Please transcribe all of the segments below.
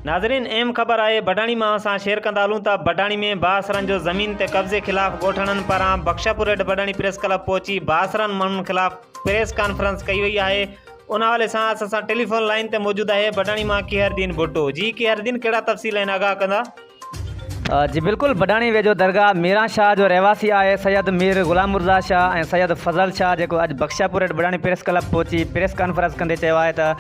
नाज़रीन अहम ख़बर आहे बडाणी मां असां शेयर कंदा हलूं था। बडाणी में बासरन जो ज़मीन ते कब्ज़े ख़िलाफ़ ॻोठणनि पारां बख्शापुर हेठि बडाणी प्रेस क्लब पहुची बासरन माण्हुनि ख़िलाफ़ प्रेस कॉन्फ्रेंस कई वई आहे। उन हवाले सां असां टेलीफोन लाइन ते मौजूद आहे बडाणी मां किहरदीन भुट्टो। जी किहरदीन, कहिड़ा तफ़सील आहिनि, आगाह कंदा? जी बिल्कुल, बडाणी वेझो दरगाह मीरा शाह जो रहवासी आहे सैयद मीर ग़ुलाम मुर्ज़ा शाह ऐं सैयद फज़ल शाह, जेको अॼु बख्शापुर हेठि बडाणी प्रेस क्लब पहुची प्रेस कॉन्फ्रेंस कंदे चयो आहे त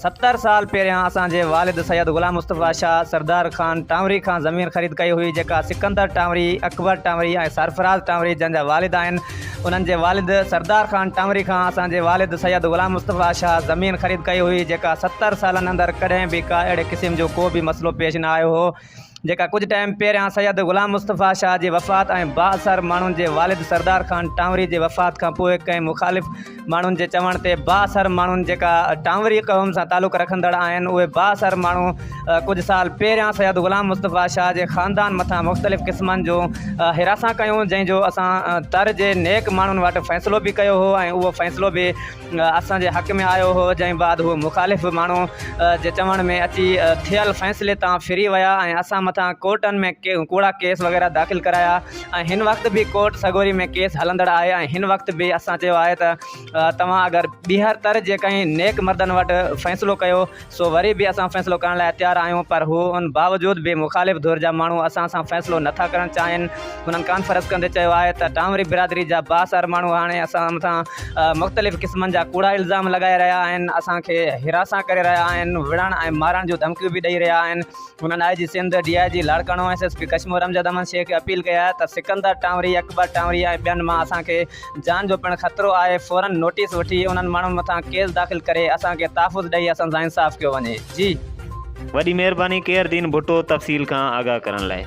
70 साल पहिरियां असांजे वालिद सैयद ग़ुलाम मुस्तफ़ा शाह सरदार ख़ान टांवरी खां ज़मीन ख़रीद कई हुई, जेका सिकंदर टांवरी, अकबर टांवरी ऐं सरफराज़ टांवरी जंहिंजा वालिद आहिनि, उन्हनि जे वालिद सरदार ख़ान टांवरी खां असांजे वालिद सैयद ग़ुलाम मुस्तफ़ा शाह ज़मीन ख़रीद कई हुई, जेका 70 सालनि अंदरि कॾहिं बि का अहिड़े क़िस्म जो को बि मसइलो पेश न आयो हो। जेका कुछ टाइम पहिरियां सैयद ग़ुलाम मुस्तफ़ा शाह जी वफ़ात ऐं बाअसर माण्हुनि जे वालिद सरदार ख़ान टांवरी जे वफ़ात खां पोइ कंहिं मुख़ालिफ़ माण्हुनि जे चवण ते बाअसर माण्हुनि जेका टांवरी क़ौम सां तालुक़ रखंदड़ आहिनि, उहे बाअसर माण्हू कुझु साल पहिरियां सैयद ग़ुलाम मुस्तफ़ा शाह जे ख़ानदान मथां मुख़्तलिफ़ क़िस्मनि जो हिरासा कयूं, जंहिंजो असां तर जे नेक माण्हुनि वटि फ़ैसिलो बि कयो हो ऐं उहो फ़ैसिलो बि असांजे हक़ में आयो हो। जंहिं बाद उहे मुख़ालिफ़ माण्हू जे चवण में अची थियल फ़ैसिले तां फिरी विया ऐं असां मथां कोर्टनि में कूड़ा केस वग़ैरह दाख़िल कराया ऐं हिन वक़्तु बि कोर्ट सगोरी में केस हलंदड़ आहे ऐं हिन वक़्तु बि असां चयो आहे त तव्हां अगरि ॿीहर तर जे कंहिं नेक मर्दनि वटि फ़ैसिलो कयो सो वरी बि असां फ़ैसिलो करण लाइ तयारु आहियूं, पर हू उन बावजूद बि मुख़ालिफ़ धुर जा माण्हू असां सां फ़ैसिलो नथा करणु चाहिनि। हुननि कॉन्फ्रेंस कंदे चयो आहे त टांवरी बिरादरी जा बाअसर माण्हू हाणे असां मथां मुख़्तलिफ़ क़िस्मनि जा कूड़ा इल्ज़ाम लॻाए रहिया आहिनि, असांखे हिरासा करे रहिया आहिनि, विढ़ण ऐं मारण जूं धमकियूं बि ॾेई रहिया आहिनि। हुननि IG Sindh DIG Larkana SSP Kashmir Amjad अमन शेख खे अपील कई आहे त सिकंदर टांवरी, अकबर टांवरी ऐं ॿियनि मां असांखे जान जो पिणु ख़तरो आहे, फ़ौरन नोटिस वठी उन्हनि माण्हुनि मथां केस दाख़िल करे असांखे तहफ़ुज़ ॾेई असांजा इंसाफ़ कयो वञे। जी वॾी महिरबानी किहरदीन भुट्टो तफ़सील खां आगाह करण लाइ।